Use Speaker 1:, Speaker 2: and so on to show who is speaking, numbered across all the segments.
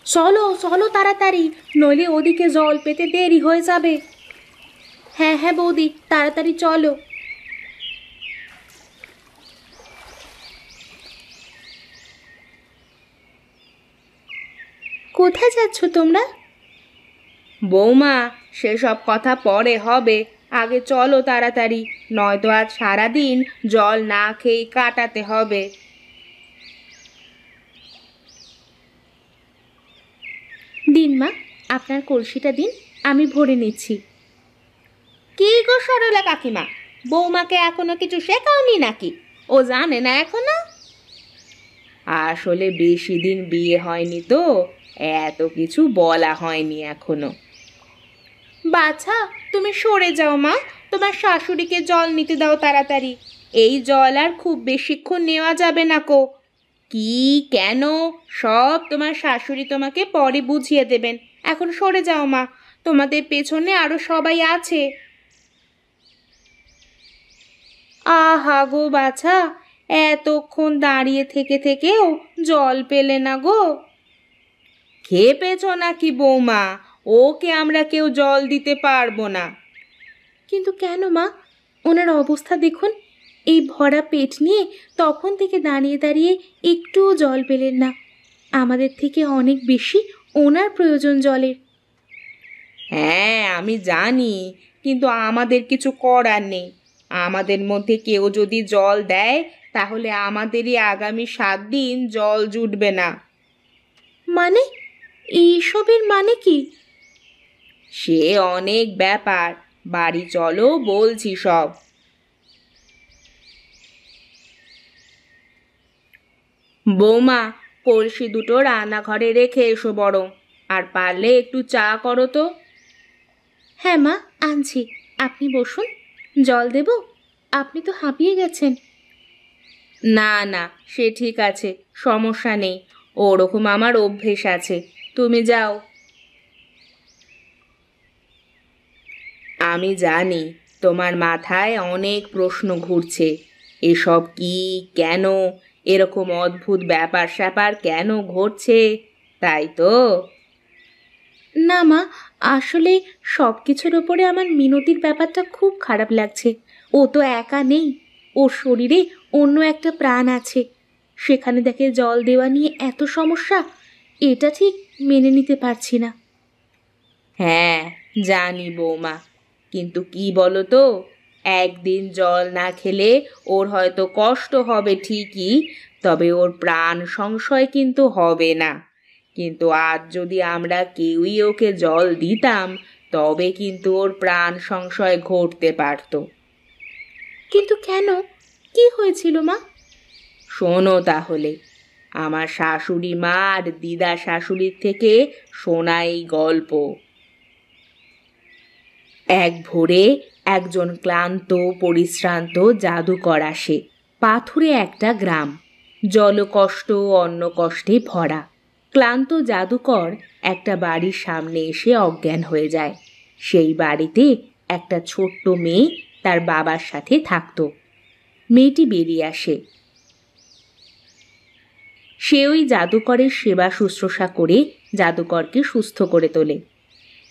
Speaker 1: চলো চলো তাড়াতাড়ি, নইলে ওদিকে জল পেতে দেরি হয়ে যাবে। হ্যাঁ হ্যাঁ বৌদি, তাড়াতাড়ি চলো। কোথায় যাচ্ছ তোমরা? বৌমা, সেসব কথা পরে হবে, আগে চলো তাড়াতাড়ি, নয়তো আজ সারাদিন জল না খেয়ে কাটাতে হবে। দিন মা, আপনার কলসিটা দিন, আমি ভরে নিচ্ছি। কি গো সরলা কাকিমা, বৌমাকে এখনো কিছু শেখাওনি নাকি? ও জানে না এখনো? আসলে বেশি দিন বিয়ে হয়নি তো, এত কিছু বলা হয়নি এখনো। বাছা, তুমি সরে যাও মা, তোমার শাশুড়িকে জল নিতে দাও তাড়াতাড়ি। এই জল আর খুব বেশিক্ষণ নেওয়া যাবে না কো। কি, কেন, সব তোমার শাশুড়ি তোমাকে পরে বুঝিয়ে দেবেন। এখন সরে যাও মা, তোমাদের পেছনে আরো সবাই আছে। আহা গো বাছা, এতক্ষণ দাঁড়িয়ে থেকে থেকেও জল পেলে না গো? খেয়ে পেছো নাকি বৌমা? ওকে আমরা কেউ জল দিতে পারবো না। কিন্তু কেন মা, ওনার অবস্থা দেখুন, এই ভরা পেট নিয়ে তখন থেকে দাঁড়িয়ে দাঁড়িয়ে একটুও জল পেলেন না। আমাদের থেকে অনেক বেশি ওনার প্রয়োজন জলের। হ্যাঁ আমি জানি, কিন্তু আমাদের কিছু করার নেই। আমাদের মধ্যে কেউ যদি জল দেয়, তাহলে আমাদেরই আগামী 7 দিন জল জুটবে না। মানে, এইসবের মানে কি? সে অনেক ব্যাপার, বাড়ি চলো বলছি সব। বৌমা, কলসি দুটো রান্নাঘরে রেখে এসো বরং, আর পারলে একটু চা করো তো। হ্যাঁ মা, আনছি, আপনি বসুন। জল দেব? আপনি তো হাঁপিয়ে গেছেন। না না, সে ঠিক আছে, সমস্যা নেই, ওরকম আমার অভ্যেস আছে। তুমি যাও। আমি জানি তোমার মাথায় অনেক প্রশ্ন ঘুরছে। এসব কি, কেন, এরকম অদ্ভুত ব্যাপার স্যাপার কেন ঘটছে, তাই তো? না মা, আসলে সব কিছুর ওপরে আমার মিনতির ব্যাপারটা খুব খারাপ লাগছে। ও তো একা নেই, ওর শরীরে অন্য একটা প্রাণ আছে। সেখানে দেখে জল দেওয়া নিয়ে এত সমস্যা, এটা ঠিক মেনে নিতে পারছি না। হ্যাঁ জানি বৌমা, কিন্তু কি বলো তো, একদিন জল না খেলে ওর হয়তো কষ্ট হবে ঠিকই, তবে ওর প্রাণ সংশয় কিন্তু হবে না। কিন্তু আজ যদি আমরা কেউই ওকে জল দিতাম, তবে কিন্তু ওর প্রাণ সংশয় ঘটতে পারত। কিন্তু কেন, কি হয়েছিল মা? শোনো তাহলে, আমার শাশুড়ি মা আর দিদা শাশুড়ির থেকে শোনা এই গল্প। এক ভোরে একজন ক্লান্ত পরিশ্রান্ত জাদুকর আসে পাথুরে একটা গ্রাম, জলকষ্ট অন্ন কষ্টে ভরা। ক্লান্ত জাদুকর একটা বাড়ির সামনে এসে অজ্ঞান হয়ে যায়। সেই বাড়িতে একটা ছোট্ট মেয়ে তার বাবার সাথে থাকত। মেয়েটি বেরিয়ে আসে, সে ওই জাদুকরের সেবা শুশ্রূষা করে জাদুকরকে সুস্থ করে তোলে।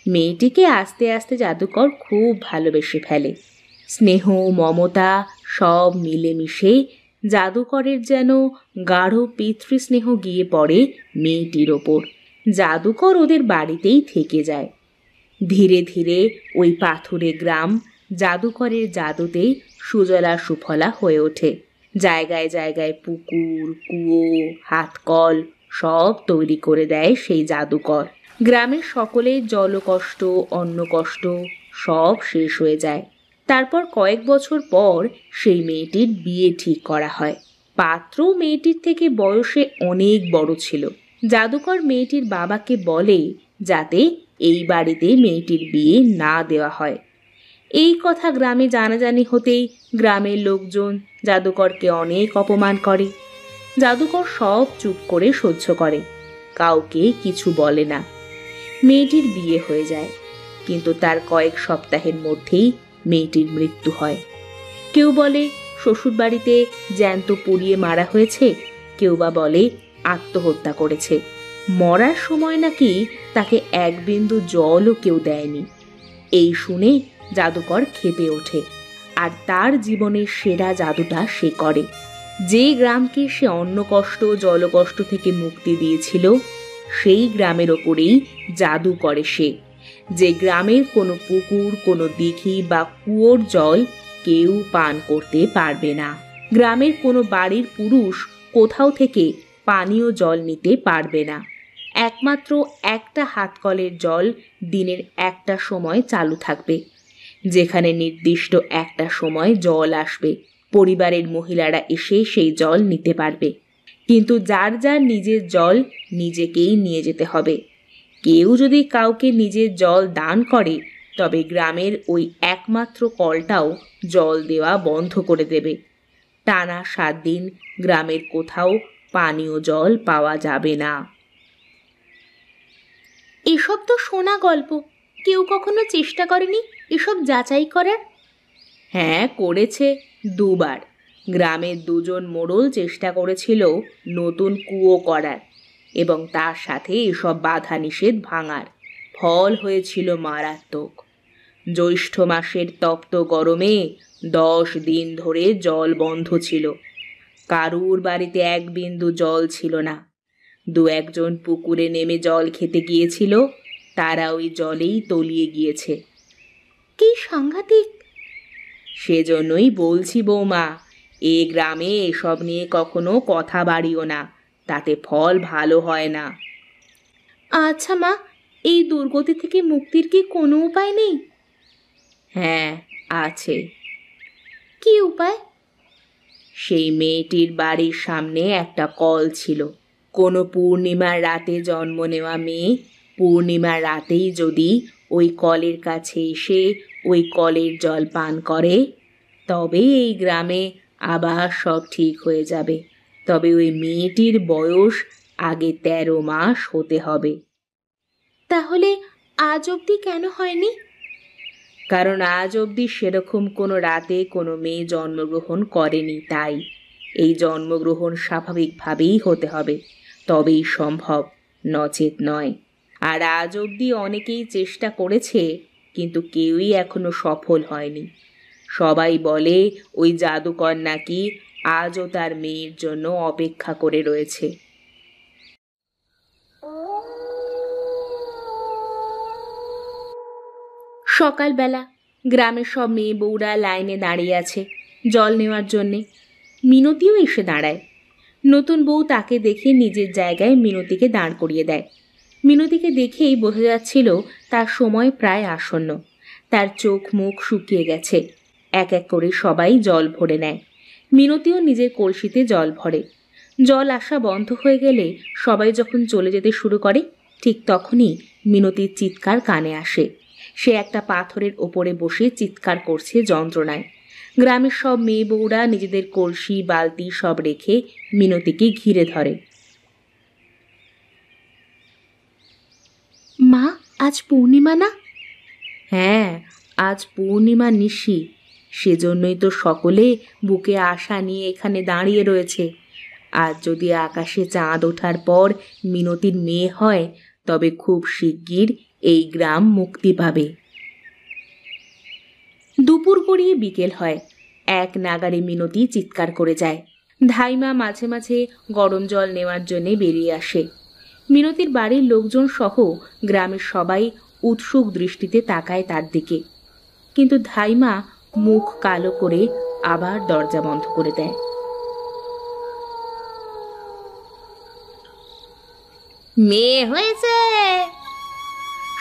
Speaker 1: মেয়েটিকে আস্তে আস্তে জাদুকর খুব ভালোবেসে ফেলে। স্নেহ মমতা সব মিলেমিশে জাদুকরের যেন গাঢ় পিতৃস্নেহ গিয়ে পড়ে মেয়েটির ওপর। জাদুকর ওদের বাড়িতেই থেকে যায়। ধীরে ধীরে ওই পাথুরে গ্রাম জাদুকরের জাদুতেই সুজলা সুফলা হয়ে ওঠে। জায়গায় জায়গায় পুকুর, কুয়ো, হাতকল সব তৈরি করে দেয় সেই জাদুকর। গ্রামের সকলের জলকষ্ট অন্নকষ্ট সব শেষ হয়ে যায়। তারপর কয়েক বছর পর সেই মেয়েটির বিয়ে ঠিক করা হয়। পাত্র মেয়েটির থেকে বয়সে অনেক বড় ছিল। জাদুকর মেয়েটির বাবাকে বলে যাতে এই বাড়িতে মেয়েটির বিয়ে না দেওয়া হয়। এই কথা গ্রামে জানাজানি হতেই গ্রামের লোকজন জাদুকরকে অনেক অপমান করে। জাদুকর সব চুপ করে সহ্য করে, কাউকে কিছু বলে না। মেয়েটির বিয়ে হয়ে যায়, কিন্তু তার কয়েক সপ্তাহের মধ্যেই মেয়েটির মৃত্যু হয়। কেউ বলে শ্বশুরবাড়িতে জ্যান্ত পুড়িয়ে মারা হয়েছে, কেউ বা বলে আত্মহত্যা করেছে। মরার সময় নাকি তাকে এক বিন্দু জলও কেউ দেয়নি। এই শুনে জাদুকর ক্ষেপে ওঠে, আর তার জীবনের সেরা জাদুটা সে করে। যে গ্রামকে সে অন্ন কষ্ট জলকষ্ট থেকে মুক্তি দিয়েছিল, সেই গ্রামের ওপরেই জাদু করে সে। যে গ্রামের কোনো পুকুর, কোনো দিঘি বা কুয়োর জল কেউ পান করতে পারবে না। গ্রামের কোনো বাড়ির পুরুষ কোথাও থেকে পানীয় জল নিতে পারবে না। একমাত্র একটা হাতকলের জল দিনের একটা সময় চালু থাকবে, যেখানে নির্দিষ্ট একটা সময় জল আসবে। পরিবারের মহিলারা এসে সেই জল নিতে পারবে, কিন্তু যার যার নিজের জল নিজেকেই নিয়ে যেতে হবে। কেউ যদি কাউকে নিজের জল দান করে, তবে গ্রামের ওই একমাত্র কলটাও জল দেওয়া বন্ধ করে দেবে। টানা 7 দিন গ্রামের কোথাও পানীয় জল পাওয়া যাবে না। এসব তো শোনা গল্প, কেউ কখনো চেষ্টা করেনি এসব যাচাই করার? হ্যাঁ, করেছে 2 বার। গ্রামের 2 জন মোড়ল চেষ্টা করেছিল নতুন কুয়ো করার এবং তার সাথে এসব বাধা নিষেধ ভাঙার। ফল হয়েছিল মারাত্মক। জ্যৈষ্ঠ মাসের তপ্ত গরমে 10 দিন ধরে জল বন্ধ ছিল। কারুর বাড়িতে এক বিন্দু জল ছিল না। 2-1 জন পুকুরে নেমে জল খেতে গিয়েছিল, তারা ওই জলেই তলিয়ে গিয়েছে। কি সাংঘাতিক! সেজন্যই বলছি বৌমা, এ গ্রামে এসব নিয়ে কখনো কথা বাড়িও না, তাতে ফল ভালো হয় না। আচ্ছা মা, এই দুর্গতি থেকে মুক্তির কি কোনো উপায় নেই? হ্যাঁ, আছে। কি উপায়? সেই মেয়েটির বাড়ির সামনে একটা কল ছিল। কোনো পূর্ণিমার রাতে জন্ম নেওয়া মেয়ে পূর্ণিমার রাতেই যদি ওই কলের কাছে এসে ওই কলের জল পান করে, তবে এই গ্রামে আবার সব ঠিক হয়ে যাবে। তবে ওই মেয়েটির বয়স আগে 13 মাস হতে হবে। তাহলে আজ অবধি কেন হয়নি? কারণ আজ অবধি সেরকম কোনো রাতে কোনো মেয়ে জন্মগ্রহণ করেনি, তাই এই জন্মগ্রহণ স্বাভাবিকভাবেই হতে হবে, তবেই সম্ভব, নচেত নয়। আর আজ অবধি অনেকেই চেষ্টা করেছে, কিন্তু কেউই এখনো সফল হয়নি। সবাই বলে ওই জাদুকর নাকি আজও তার মেয়ের জন্য অপেক্ষা করে রয়েছে। সকালবেলা গ্রামের সব মেয়ে বউরা লাইনে দাঁড়িয়ে আছে জল নেওয়ার জন্যে। মিনতিও এসে দাঁড়ায়। নতুন বউ তাকে দেখে নিজের জায়গায় মিনতিকে দাঁড় করিয়ে দেয়। মিনতিকে দেখেই বোঝা যাচ্ছিল তার সময় প্রায় আসন্ন। তার চোখ মুখ শুকিয়ে গেছে। এক এক করে সবাই জল ভরে নেয়। মিনতিও নিজের কলসিতে জল ভরে। জল আসা বন্ধ হয়ে গেলে সবাই যখন চলে যেতে শুরু করে, ঠিক তখনই মিনতির চিৎকার কানে আসে। সে একটা পাথরের ওপরে বসে চিৎকার করছে যন্ত্রণায়। গ্রামের সব মেয়ে বউরা নিজেদের কলসি বালতি সব রেখে মিনতিকে ঘিরে ধরে। মা, আজ পূর্ণিমা না? হ্যাঁ, আজ পূর্ণিমা নিশি। সেজন্যই তো সকলে বুকে আশা নিয়ে এখানে দাঁড়িয়ে রয়েছে। আজ যদি আকাশে চাঁদ ওঠার পর মিনতির মেয়ে হয়, তবে খুব শিগগির এই গ্রাম মুক্তি পাবে। দুপুর গড়িয়ে বিকেল হয়। এক নাগারে মিনতি চিৎকার করে যায়। ধাইমা মাঝে মাঝে গরম জল নেওয়ার জন্যে বেরিয়ে আসে। মিনতির বাড়ির লোকজন সহ গ্রামের সবাই উৎসুক দৃষ্টিতে তাকায় তার দিকে, কিন্তু ধাইমা মুখ কালো করে আবার দরজা বন্ধ করে দেয়। মেয়ে হয়েছে,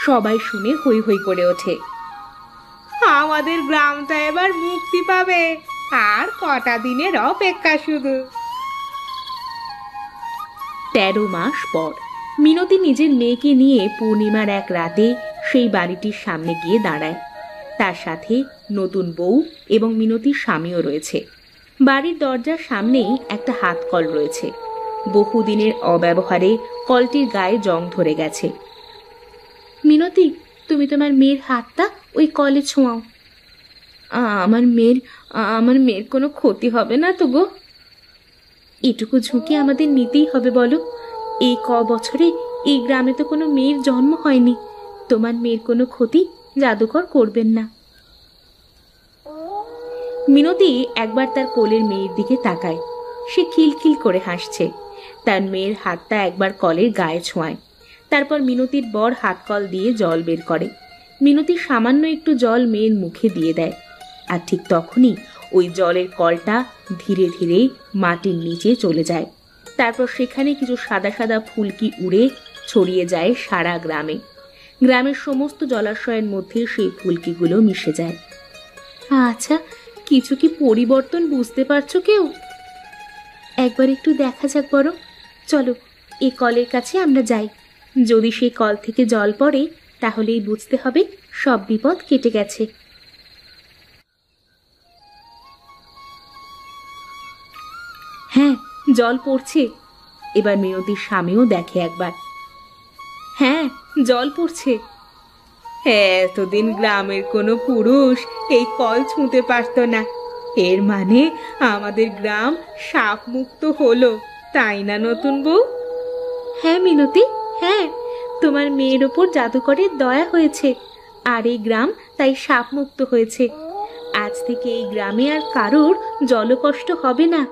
Speaker 1: সবাই শুনে হই হই করে ওঠে। আমাদের গ্রামটা এবার মুক্তি পাবে, আর কটা দিনের অপেক্ষা শুধু। 13 মাস পর মিনতি নিজের মেয়েকে নিয়ে পূর্ণিমার এক রাতে সেই বাড়িটির সামনে গিয়ে দাঁড়ায়। তার সাথে নতুন বউ এবং মিনতির স্বামীও রয়েছে। বাড়ির দরজার সামনেই একটা হাত কল রয়েছে। বহুদিনের অব্যবহারে কলটির গায়ে জং ধরে গেছে। মিনতি, তুমি তোমার মেয়ের হাতটা ওই কলে ছোঁয়াও। আমার মেয়ের কোনো ক্ষতি হবে না তো গো? এটুকু ঝুঁকি আমাদের নিতেই হবে বলো। এই বছরে এই গ্রামে তো কোনো মেয়ের জন্ম হয়নি। তোমার মেয়ের কোনো ক্ষতি জাদুকর করবেন না। মিনতি একবার তার কোলের মেয়ের দিকে তাকায়। সে খিলখিল করে হাসছে। তার মেয়ের হাতটা একবার কলের গায়ে ছোঁয়ায়। তারপর মিনতির বর হাত কল দিয়ে জল বের করে। মিনতি সামান্য একটু জল মেয়ের মুখে দিয়ে দেয়। আর ঠিক তখনই ওই জলের কলটা ধীরে ধীরে মাটির নিচে চলে যায়। তারপর সেখানে কিছু সাদা সাদা ফুলকি উড়ে ছড়িয়ে যায় সারা গ্রামে। গ্রামের সমস্ত জলাশয়ের মধ্যে সেই ফুলকিগুলো মিশে যায়। আচ্ছা, কিছু কি পরিবর্তন বুঝতে পারছো কেউ? একবার একটু দেখা যাক বরং। চলো, এই কলের কাছে আমরা যাই। যদি সেই কল থেকে জল পড়ে তাহলেই বুঝতে হবে সব বিপদ কেটে গেছে। হ্যাঁ, জল পড়ছে। এবার মিনতির স্বামীও দেখে একবার। হ্যাঁ, জল পড়ছে। এতদিন গ্রামের কোনো পুরুষ এই কল ছুঁতে পারত না। এর মানে আমাদের গ্রাম সাপ মুক্ত হলো, তাই না নতুন বউ? হ্যাঁ মিনতি, হ্যাঁ, তোমার মেয়ের ওপর জাদুকরের দয়া হয়েছে, আর এই গ্রাম তাই সাপ মুক্ত হয়েছে। আজ থেকে এই গ্রামে আর কারোর জলকষ্ট হবে না।